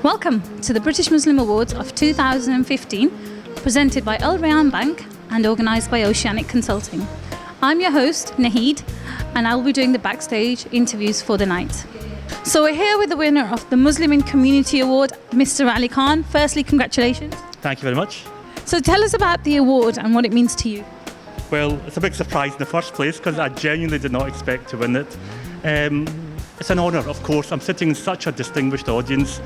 Welcome to the British Muslim Awards of 2015, presented by Rayan Bank and organised by Oceanic Consulting. I'm your host, Nahid, and I'll be doing the backstage interviews for the night. So we're here with the winner of the Muslim in Community Award, Mr. Ali Khan. Firstly, congratulations. Thank you very much. So tell us about the award and what it means to you. Well, it's a big surprise in the first place because I genuinely did not expect to win it. It's an honour, of course. I'm sitting in such a distinguished audience.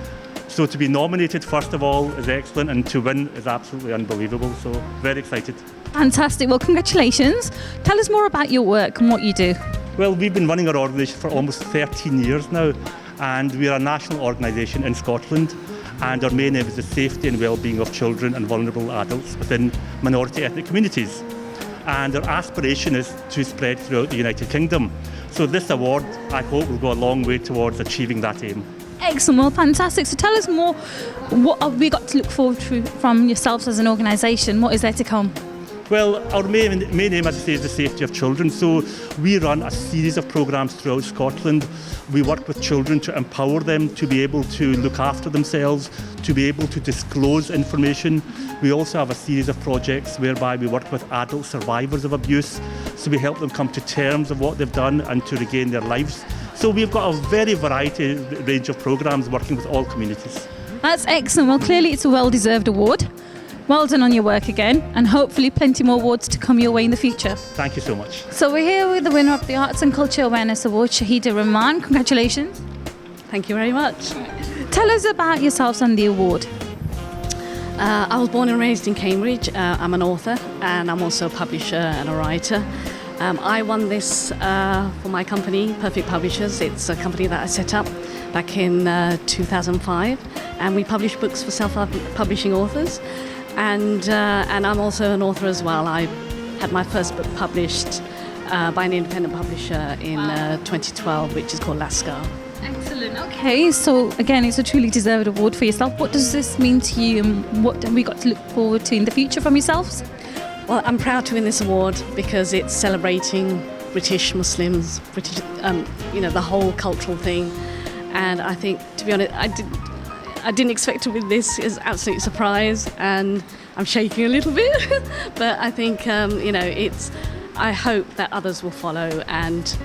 So to be nominated, first of all, is excellent, and to win is absolutely unbelievable. So very excited. Fantastic. Well, congratulations. Tell us more about your work and what you do. Well, we've been running our organisation for almost 13 years now, and we are a national organisation in Scotland, and our main aim is the safety and well-being of children and vulnerable adults within minority ethnic communities. And our aspiration is to spread throughout the United Kingdom. So this award, I hope, will go a long way towards achieving that aim. Excellent, well, fantastic. So tell us more, what have we got to look forward to from yourselves as an organisation? What is there to come? Well, our main aim, as I say, is the safety of children. So we run a series of programmes throughout Scotland. We work with children to empower them to be able to look after themselves, to be able to disclose information. We also have a series of projects whereby we work with adult survivors of abuse. So we help them come to terms of what they've done and to regain their lives. So we've got a very variety range of programmes working with all communities. That's excellent. Well, clearly it's a well-deserved award. Well done on your work again, and hopefully plenty more awards to come your way in the future. Thank you so much. So we're here with the winner of the Arts and Culture Awareness Award, Shahida Rahman. Congratulations. Thank you very much. Tell us about yourselves and the award. I was born and raised in Cambridge. I'm an author, and I'm also a publisher and a writer. I won this for my company, Perfect Publishers. It's a company that I set up back in 2005, and we publish books for self-publishing authors. And I'm also an author as well. I had my first book published by an independent publisher in 2012, which is called Lascar. Excellent. Okay, so again, it's a truly deserved award for yourself. What does this mean to you, and what have we got to look forward to in the future from yourselves? Well, I'm proud to win this award because it's celebrating British Muslims, the whole cultural thing. And I think, to be honest, I didn't expect to win this. It's an absolute surprise, and I'm shaking a little bit. But I think, I hope that others will follow, and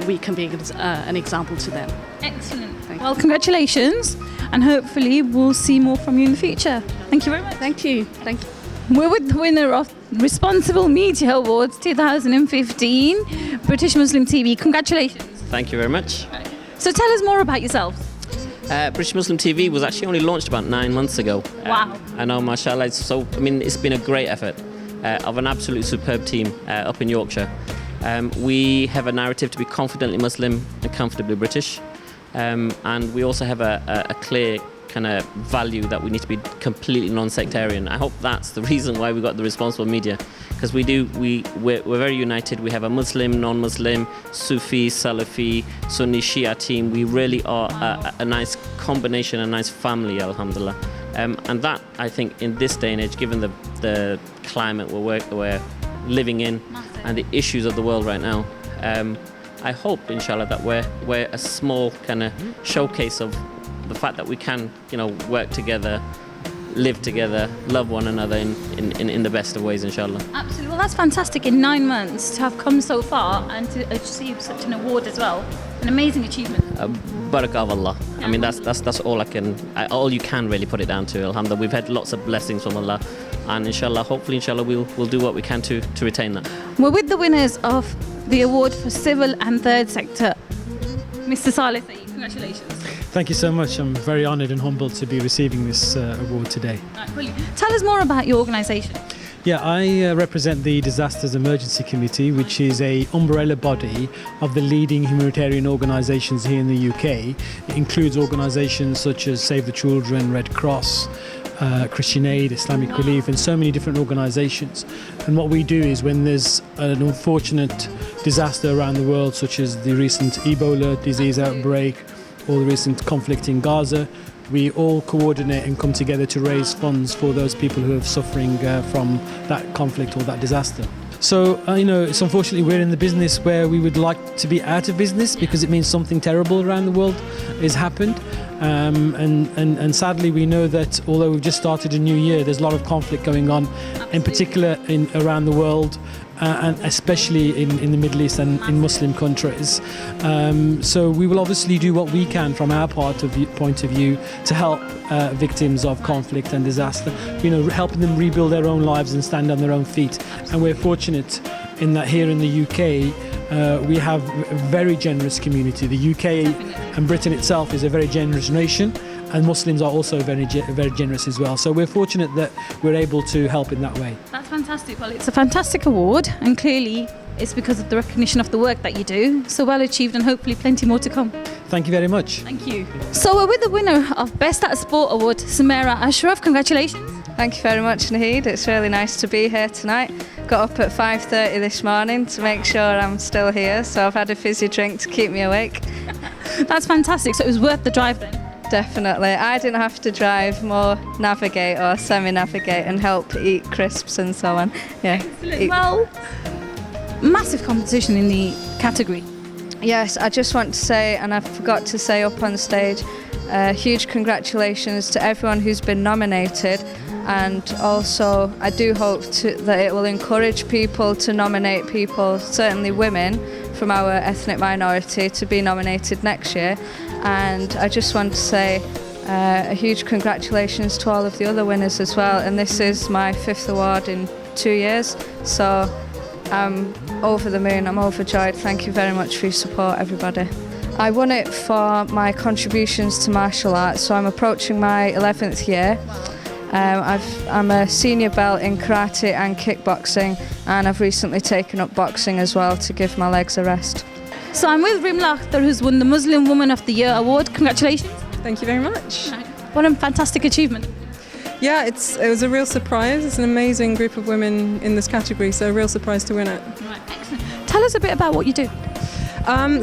we can be an example to them. Excellent. Well, congratulations, and hopefully we'll see more from you in the future. Thank you very much. Thank you. Thank you. We're with the winner of Responsible Media Awards 2015, British Muslim TV. Congratulations. Thank you very much. So tell us more about yourselves. British Muslim TV was actually only launched about 9 months ago. Wow. I know, mashallah. It's been a great effort of an absolutely superb team up in Yorkshire. We have a narrative to be confidently Muslim and comfortably British. And we also have a clear kind of value that we need to be completely non-sectarian. I hope that's the reason why we got the responsible media, because we're very united. We have a Muslim, non-Muslim, Sufi, Salafi, Sunni, Shia team. We really are a nice combination, a nice family, alhamdulillah. And that, I think, in this day and age, given the climate we're living in and the issues of the world right now, I hope, inshallah, that we're a small kind of showcase of the fact that we can, work together, live together, love one another in the best of ways, inshallah. Absolutely. Well, that's fantastic in 9 months to have come so far and to achieve such an award as well. An amazing achievement. Barakah of Allah. I mean, that's all you can really put it down to. Alhamdulillah, we've had lots of blessings from Allah, and hopefully, we'll do what we can to retain that. We're with the winners of the award for Civil and Third Sector, Mr. Saleh Saeed. Congratulations. Thank you so much. I'm very honoured and humbled to be receiving this award today. Right, brilliant. Tell us more about your organisation. Yeah, I represent the Disasters Emergency Committee, which is an umbrella body of the leading humanitarian organisations here in the UK. It includes organisations such as Save the Children, Red Cross, Christian Aid, Islamic Relief, and so many different organisations. And what we do is, when there's an unfortunate disaster around the world, such as the recent Ebola disease outbreak or the recent conflict in Gaza, we all coordinate and come together to raise funds for those people who are suffering from that conflict or that disaster. So, it's unfortunately we're in the business where we would like to be out of business because it means something terrible around the world has happened. And sadly, we know that although we've just started a new year, there's a lot of conflict going on, in particular around the world, and especially in the Middle East and in Muslim countries. So we will obviously do what we can from our point of view to help victims of conflict and disaster, helping them rebuild their own lives and stand on their own feet. And we're fortunate in that here in the UK, we have a very generous community. The UK and Britain itself is a very generous nation, and Muslims are also very generous as well. So we're fortunate that we're able to help in that way. That's fantastic. Well, it's a fantastic award, and clearly it's because of the recognition of the work that you do. So well achieved, and hopefully plenty more to come. Thank you very much. Thank you. So we're with the winner of Best at Sport Award, Samira Ashraf. Congratulations. Thank you very much, Nahid. It's really nice to be here tonight. Got up at 5:30 this morning to make sure I'm still here, so I've had a fizzy drink to keep me awake. That's fantastic. So it was worth the drive then? Definitely. I didn't have to drive, more navigate or semi-navigate and help eat crisps and so on. Yeah. Well, massive competition in the category. Yes, I just want to say, and I forgot to say up on stage, huge congratulations to everyone who's been nominated. And also, I do hope that it will encourage people to nominate people, certainly women, from our ethnic minority to be nominated next year. And I just want to say a huge congratulations to all of the other winners as well. And this is my 5th award in 2 years, so I'm over the moon, I'm overjoyed. Thank you very much for your support, everybody. I won it for my contributions to martial arts, so I'm approaching my 11th year. I'm a senior belt in karate and kickboxing, and I've recently taken up boxing as well to give my legs a rest. So I'm with Rimla Akhtar, who's won the Muslim Woman of the Year award. Congratulations. Thank you very much. What a fantastic achievement. Yeah, it was a real surprise. It's an amazing group of women in this category, so a real surprise to win it. Right, excellent. Tell us a bit about what you do.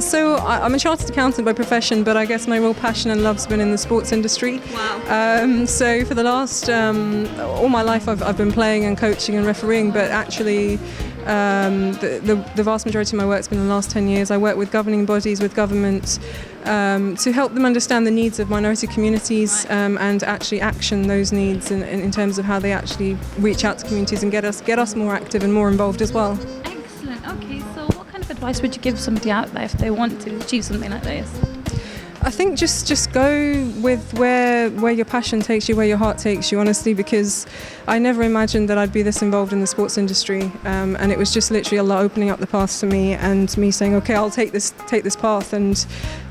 So I'm a chartered accountant by profession, but I guess my real passion and love's been in the sports industry. Wow. So for the last, all my life I've been playing and coaching and refereeing, but actually the vast majority of my work's been in the last 10 years. I work with governing bodies, with government, to help them understand the needs of minority communities and actually action those needs in terms of how they actually reach out to communities and get us more active and more involved as well. Excellent. Okay, so what kind of advice would you give somebody out there if they want to achieve something like this? I think just go with where your passion takes you, where your heart takes you, honestly, because I never imagined that I'd be this involved in the sports industry, and it was just literally Allah opening up the path to me and me saying, okay, I'll take this path, and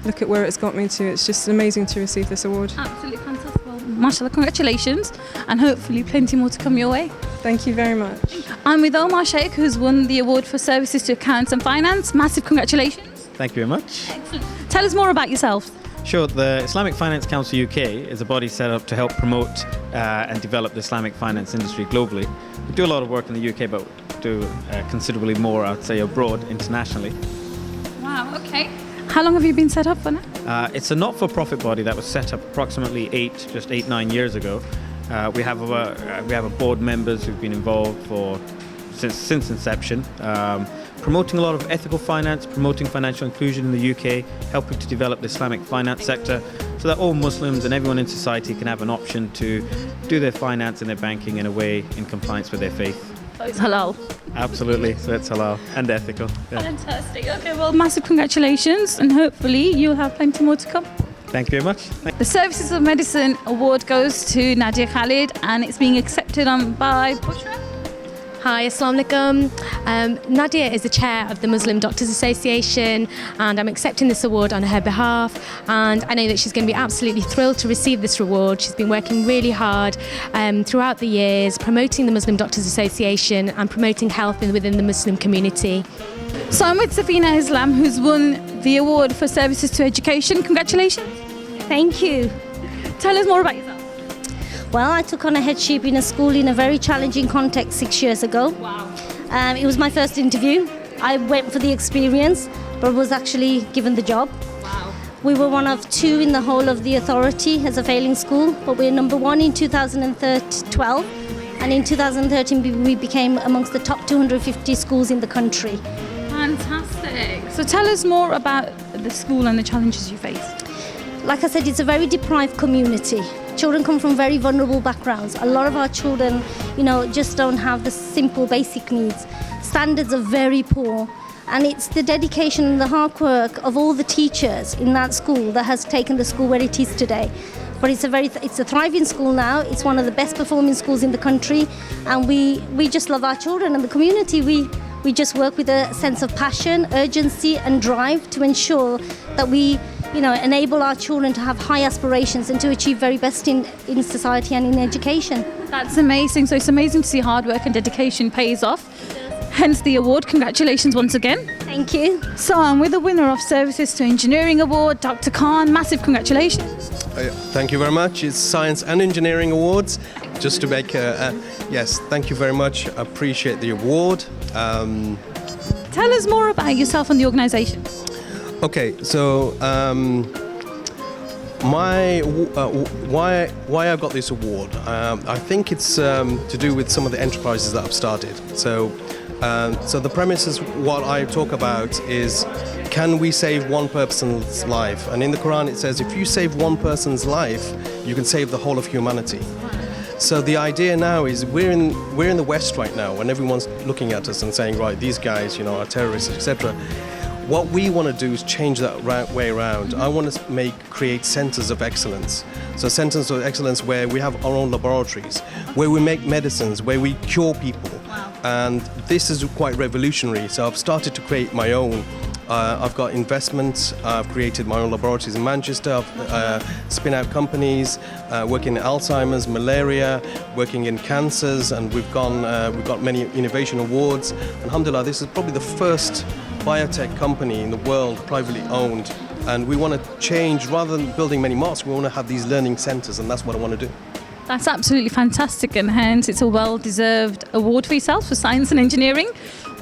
look at where it's got me to. It's just amazing to receive this award. Absolutely fantastic. Well, mashallah, congratulations, and hopefully plenty more to come your way. Thank you very much. I'm with Omar Sheikh, who's won the award for services to accounts and finance. Massive congratulations. Thank you very much. Excellent. Tell us more about yourself. Sure, the Islamic Finance Council UK is a body set up to help promote and develop the Islamic finance industry globally. We do a lot of work in the UK, but do considerably more, I'd say, abroad, internationally. Wow, okay. How long have you been set up for now? It's a not-for-profit body that was set up approximately 9 years ago. We have a board members who've been involved since inception. Promoting a lot of ethical finance, promoting financial inclusion in the UK, helping to develop the Islamic finance sector so that all Muslims and everyone in society can have an option to do their finance and their banking in a way in compliance with their faith. So it's halal. Absolutely, so it's halal and ethical. Yeah. Fantastic. Okay, well, massive congratulations, and hopefully you'll have plenty more to come. Thank you very much. The Services of Medicine Award goes to Nadia Khalid, and it's being accepted by Bushra. Hi, Assalamu alaikum. Nadia is the chair of the Muslim Doctors Association, and I'm accepting this award on her behalf, and I know that she's going to be absolutely thrilled to receive this reward. She's been working really hard throughout the years, promoting the Muslim Doctors Association and promoting health within the Muslim community. So I'm with Safina Islam, who's won the award for services to education. Congratulations. Thank you. Tell us more about yourself. Well, I took on a headship in a school in a very challenging context 6 years ago. Wow. It was my first interview. I went for the experience, but was actually given the job. Wow. We were one of 2 in the whole of the authority as a failing school, but we're number 1 in 2012. And in 2013, we became amongst the top 250 schools in the country. Fantastic. So tell us more about the school and the challenges you face. Like I said, it's a very deprived community. Children come from very vulnerable backgrounds. A lot of our children, just don't have the simple basic needs. Standards are very poor. And it's the dedication and the hard work of all the teachers in that school that has taken the school where it is today. But it's a thriving school now. It's one of the best performing schools in the country. And we just love our children and the community. We just work with a sense of passion, urgency and drive to ensure that we enable our children to have high aspirations and to achieve very best in society and in education. That's amazing. So it's amazing to see hard work and dedication pays off. Hence the award. Congratulations once again. Thank you. So I'm with the winner of Services to Engineering Award, Dr. Khan. Massive congratulations. Thank you very much. It's Science and Engineering Awards. Just to make yes, thank you very much. I appreciate the award. Tell us more about yourself and the organisation. Okay, so why I got this award? I think it's to do with some of the enterprises that I've started. So the premise is what I talk about is, can we save one person's life? And in the Quran it says, if you save one person's life, you can save the whole of humanity. So the idea now is we're in the West right now, and everyone's looking at us and saying, right, these guys, are terrorists, etc. What we want to do is change that way around. I want to create centers of excellence. So centers of excellence where we have our own laboratories, where we make medicines, where we cure people. Wow. And this is quite revolutionary. So I've started to create my own. I've got investments. I've created my own laboratories in Manchester. I've spin out companies, working in Alzheimer's, malaria, working in cancers, and we've got many innovation awards. Alhamdulillah, this is probably the first biotech company in the world privately owned, and we want to change. Rather than building many mosques, we want to have these learning centers, and that's what I want to do. That's absolutely fantastic, and hence it's a well-deserved award for yourself for science and engineering.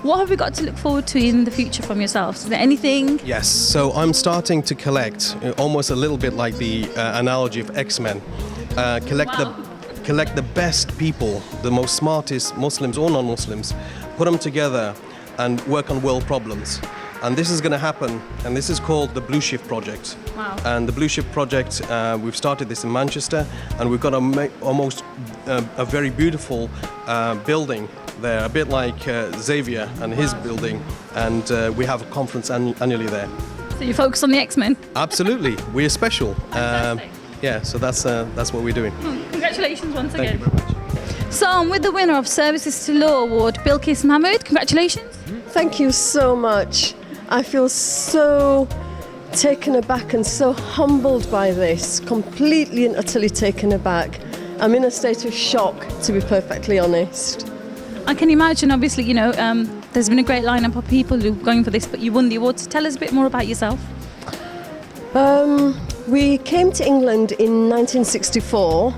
What have we got to look forward to in the future from yourselves? Is there anything? Yes, so I'm starting to collect, almost a little bit like the analogy of X-Men, collect the best people, the most smartest Muslims or non-Muslims, put them together and work on world problems. And this is going to happen, and this is called the Blue Shift Project. Wow. And the Blue Shift Project, we've started this in Manchester, and we've got almost a very beautiful building there, a bit like Xavier and his building, and we have a conference annually there. So you focus on the X-Men? Absolutely, we're special. Yeah, so that's what we're doing. Congratulations once again. Thank you very much. So I'm with the winner of Services to Law Award, Bilkis Mahmood. Congratulations. Thank you so much. I feel so taken aback and so humbled by this, completely and utterly taken aback. I'm in a state of shock, to be perfectly honest. I can imagine, obviously, there's been a great lineup of people who are going for this, but you won the award. So tell us a bit more about yourself. We came to England in 1964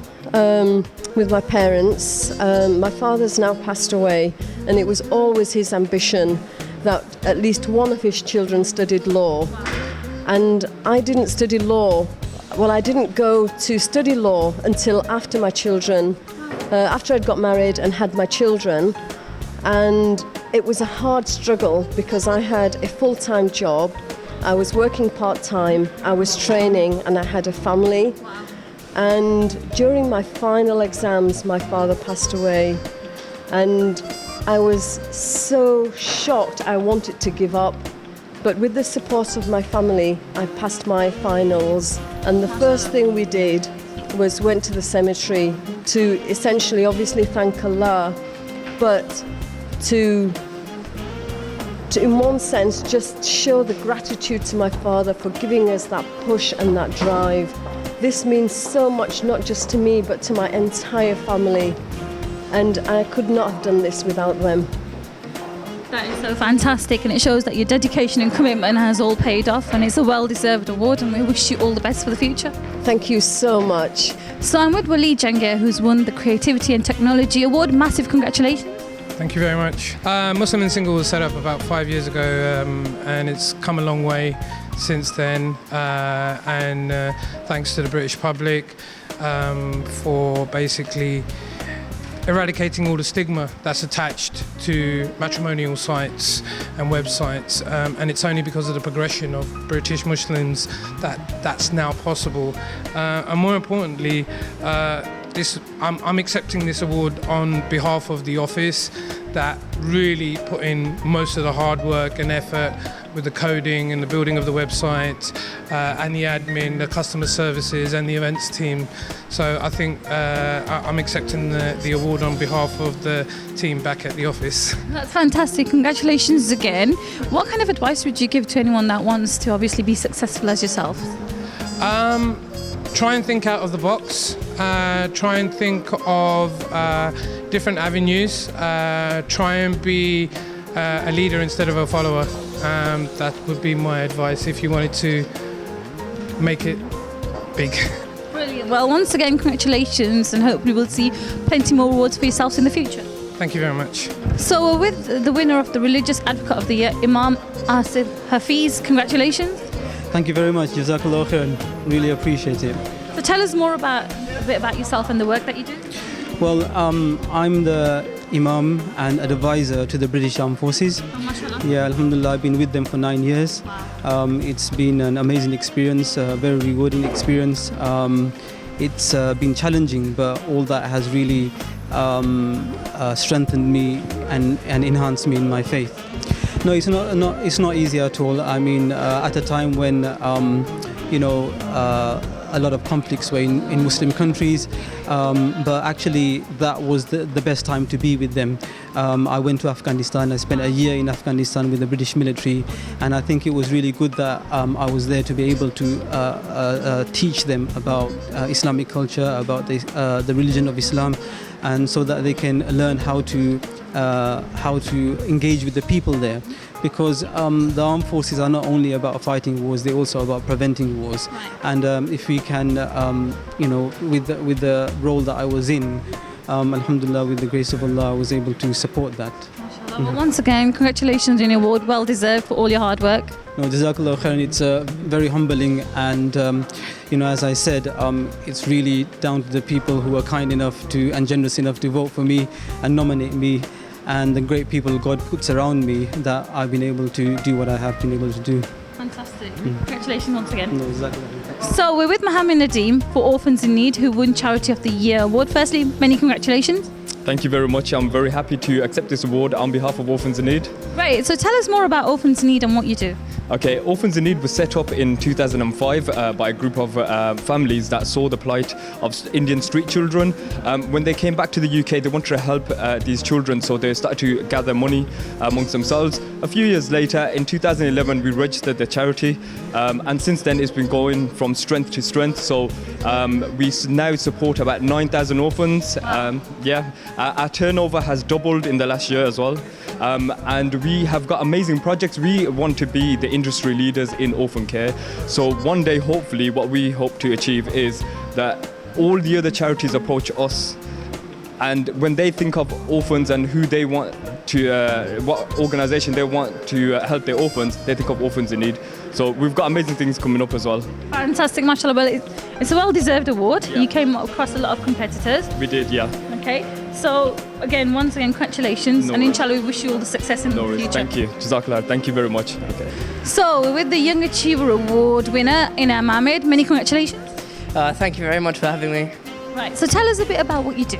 with my parents. My father's now passed away, and it was always his ambition that at least one of his children studied law. And I didn't study law. Well, I didn't go to study law until after my children, after I'd got married and had my children. And it was a hard struggle because I had a full-time job, I was working part-time, I was training, and I had a family. And during my final exams, my father passed away, and I was so shocked. I wanted to give up, but with the support of my family, I passed my finals, and the first thing we did was went to the cemetery to essentially, obviously, thank Allah, but to in one sense, just show the gratitude to my father for giving us that push and that drive. This means so much, not just to me, but to my entire family. And I could not have done this without them. That is so fantastic, and it shows that your dedication and commitment has all paid off, and it's a well-deserved award, and we wish you all the best for the future. Thank you so much. So I'm with Waleed Jangir, who's won the Creativity and Technology Award. Massive congratulations. Thank you very much. Muslim and Single was set up about 5 years ago, and it's come a long way since then, and thanks to the British public for basically eradicating all the stigma that's attached to matrimonial sites and websites, and it's only because of the progression of British Muslims that that's now possible. And more importantly, I'm accepting this award on behalf of the office that really put in most of the hard work and effort with the coding and the building of the website, and the admin, the customer services and the events team. So I think I'm accepting the award on behalf of the team back at the office. That's fantastic. Congratulations again. What kind of advice would you give to anyone that wants to obviously be successful as yourself? Try and think out of the box. Try and think of different avenues. Try and be a leader instead of a follower. That would be my advice if you wanted to make it big. Brilliant. Well, once again, congratulations, and hopefully we'll see plenty more awards for yourselves in the future. Thank you very much. So we're with the winner of the Religious Advocate of the Year, Imam Asif Hafiz. Congratulations. Thank you very much. Jazakallah khair. Really appreciate it. So tell us more a bit about yourself and the work that you do. Well, I'm the Imam and advisor to the British Armed Forces. Oh, mashallah. Yeah, alhamdulillah, I've been with them for 9 years. It's been an amazing experience, a very rewarding experience. It's been challenging, but all that has really strengthened me and enhanced me in my faith. No, it's not easy at all. I mean, at a time when a lot of conflicts were in Muslim countries, but actually that was the best time to be with them. I went to Afghanistan. I spent a year in Afghanistan with the British military, and I think it was really good that I was there to be able to teach them about Islamic culture, about the religion of Islam, and so that they can learn how to engage with the people there. Because the armed forces are not only about fighting wars, they're also about preventing wars. And if we can, with the role that I was in, alhamdulillah, with the grace of Allah, I was able to support that. Well, once again, congratulations on your award, well deserved for all your hard work. No, Jazakallah khair. It's very humbling, and as I said, it's really down to the people who are kind enough and generous enough to vote for me and nominate me, and the great people God puts around me, that I've been able to do what I have been able to do. Fantastic. Congratulations once again. No, exactly. So we're with Mohammed Nadeem for Orphans in Need, who won Charity of the Year award. Firstly, many congratulations. Thank you very much. I'm very happy to accept this award on behalf of Orphans in Need. Right, so tell us more about Orphans in Need and what you do. Okay, Orphans in Need was set up in 2005 by a group of families that saw the plight of Indian street children. When they came back to the UK, they wanted to help these children, so they started to gather money amongst themselves. A few years later, in 2011, we registered the charity, and since then it's been going from strength to strength. So we now support about 9,000 orphans. Our turnover has doubled in the last year as well. And we have got amazing projects. We want to be the industry leaders in orphan care. So one day, hopefully, what we hope to achieve is that all the other charities approach us, and when they think of orphans and who they want to, what organisation they want to help their orphans, they think of Orphans in Need. So we've got amazing things coming up as well. Fantastic, mashallah. Well, it's a well-deserved award. Yeah. You came across a lot of competitors. We did, yeah. Okay, so once again, congratulations, No and worries. inshallah we wish you all the success in No the worries. future. Thank you. Jazakallah. Thank you very much. Okay. So we're with the Young Achiever Award winner, Inam Ahmed. Many congratulations. Thank you very much for having me. Right, so tell us a bit about what you do.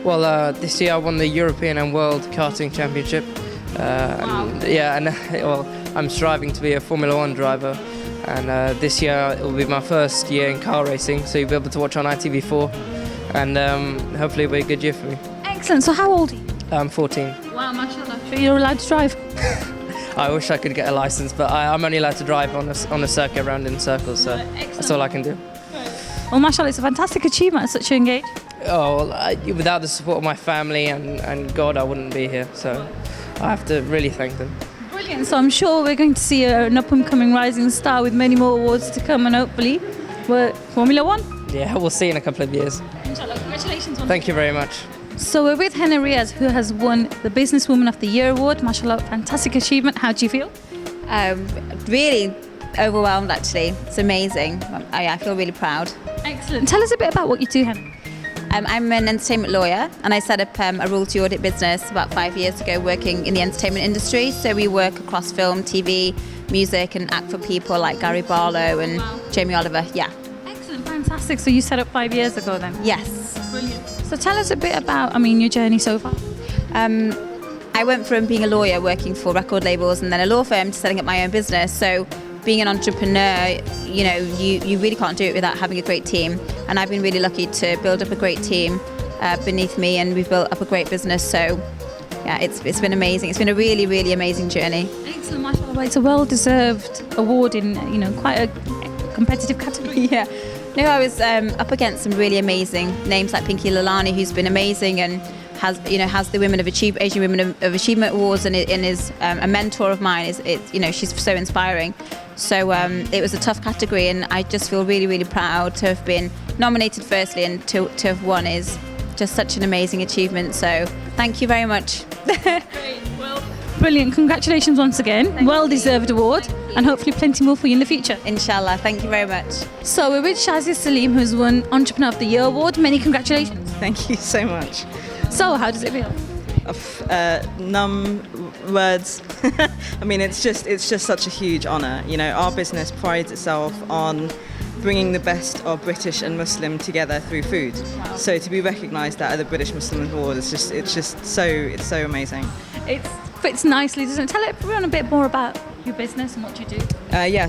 Well, this year I won the European and World Karting Championship. I'm striving to be a Formula One driver. And this year it will be my first year in car racing, so you'll be able to watch on ITV4. And hopefully it'll be a good year for me. Excellent. So how old are you? I'm 14. Wow, mashallah. So you're allowed to drive? I wish I could get a license, but I'm only allowed to drive on a circuit around in circles, so that's all I can do. Well, mashallah, it's a fantastic achievement at such a young age. Oh, well, without the support of my family and God, I wouldn't be here. So I have to really thank them. Brilliant. So I'm sure we're going to see an up-and-coming rising star with many more awards to come, and hopefully we're Formula One. Yeah, we'll see in a couple of years. Inshallah. Congratulations. Thank you very much. So we're with Henna Riaz, who has won the Businesswoman of the Year award. Mashallah, fantastic achievement. How do you feel? Really overwhelmed, actually. It's amazing. I feel really proud. Excellent. Tell us a bit about what you do, Henna. I'm an entertainment lawyer, and I set up a royalty audit business about 5 years ago, working in the entertainment industry. So we work across film, TV, music, and act for people like Gary Barlow and Jamie Oliver. Yeah. Excellent, fantastic. So you set up 5 years ago then? Yes. Brilliant. So tell us a bit about, your journey so far. I went from being a lawyer working for record labels and then a law firm to setting up my own business. So being an entrepreneur, you really can't do it without having a great team. And I've been really lucky to build up a great team beneath me, and we've built up a great business. So yeah, it's been amazing. It's been a really, really amazing journey. Excellent, mashallah. Well, it's a well-deserved award in, quite a competitive category. Yeah. No, I was up against some really amazing names like Pinky Lalani, who's been amazing and has the Asian Women of Achievement Awards, and is a mentor of mine. She's so inspiring. So it was a tough category, and I just feel really, really proud to have been nominated firstly, and to have won is just such an amazing achievement. So thank you very much. Great. Well, brilliant. Congratulations once again. Well-deserved award, and hopefully plenty more for you in the future. Inshallah. Thank you very much. So we're with Shazia Salim, who's won Entrepreneur of the Year award. Many congratulations. Thank you so much. So how does it feel? Numb words. It's just such a huge honour. Our business prides itself on bringing the best of British and Muslim together through food. Wow. So to be recognised at the British Muslim Award, it's so amazing. It fits nicely, doesn't it? Tell everyone a bit more about your business and what you do.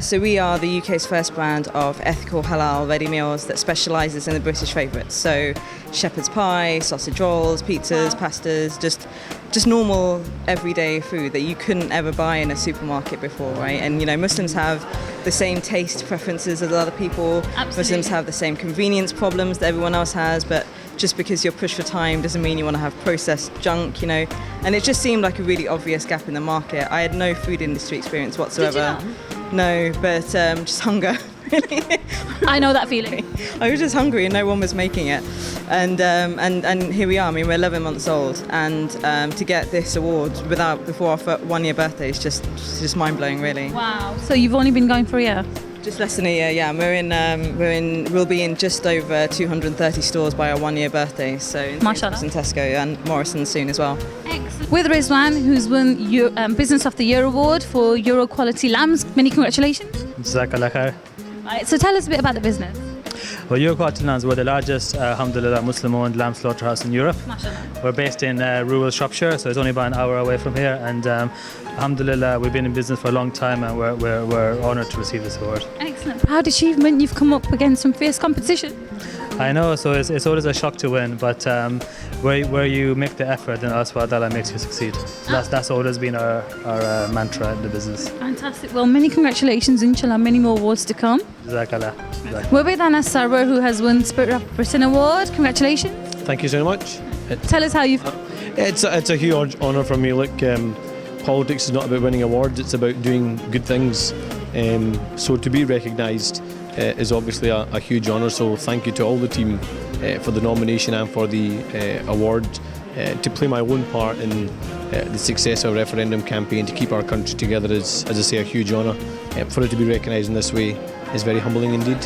So we are the UK's first brand of ethical halal ready meals that specialises in the British favourites. So shepherd's pie, sausage rolls, pizzas, pastas, just normal everyday food that you couldn't ever buy in a supermarket before, right? And Muslims have the same taste preferences as other people. Absolutely. Muslims have the same convenience problems that everyone else has, but just because you're pushed for time doesn't mean you want to have processed junk, And it just seemed like a really obvious gap in the market. I had no food industry experience whatsoever. Did you not? No, but just hunger, really. I know that feeling. I was just hungry and no one was making it. And here we are. We're 11 months old, and to get this award before our 1 year birthday is just mind-blowing, really. Wow. So you've only been going for a year? Just less than a year, yeah. We'll be in just over 230 stores by our 1 year birthday. So in Mashallah. And Tesco and Morrison's soon as well. Excellent. With Rizwan, who's won Business of the Year award for Euro Quality Lambs. Many congratulations. Jazakallah khair. Right, so tell us a bit about the business. Well, Euro Quality Lambs, we're the largest, alhamdulillah, Muslim-owned lamb slaughterhouse in Europe. Mashallah. We're based in rural Shropshire, so it's only about an hour away from here. And alhamdulillah, we've been in business for a long time, and we're honoured to receive this award. Excellent. Proud achievement. You've come up against some fierce competition. I know, so it's always a shock to win, but where you make the effort, then Allah subhanahu wa ta'ala makes you succeed. So that's always been our mantra in the business. Fantastic. Well, many congratulations, inshallah, many more awards to come. Jazakallah. We're with Anas Sarwar, who has won Spirit of Britain Award. Congratulations. Thank you so much. Tell us how you've... It's a huge honour for me. Look, politics is not about winning awards, it's about doing good things. So to be recognised is obviously a huge honour, so thank you to all the team for the nomination and for the award. To play my own part in the success of a referendum campaign to keep our country together is, as I say, a huge honour. For it to be recognised in this way is very humbling indeed.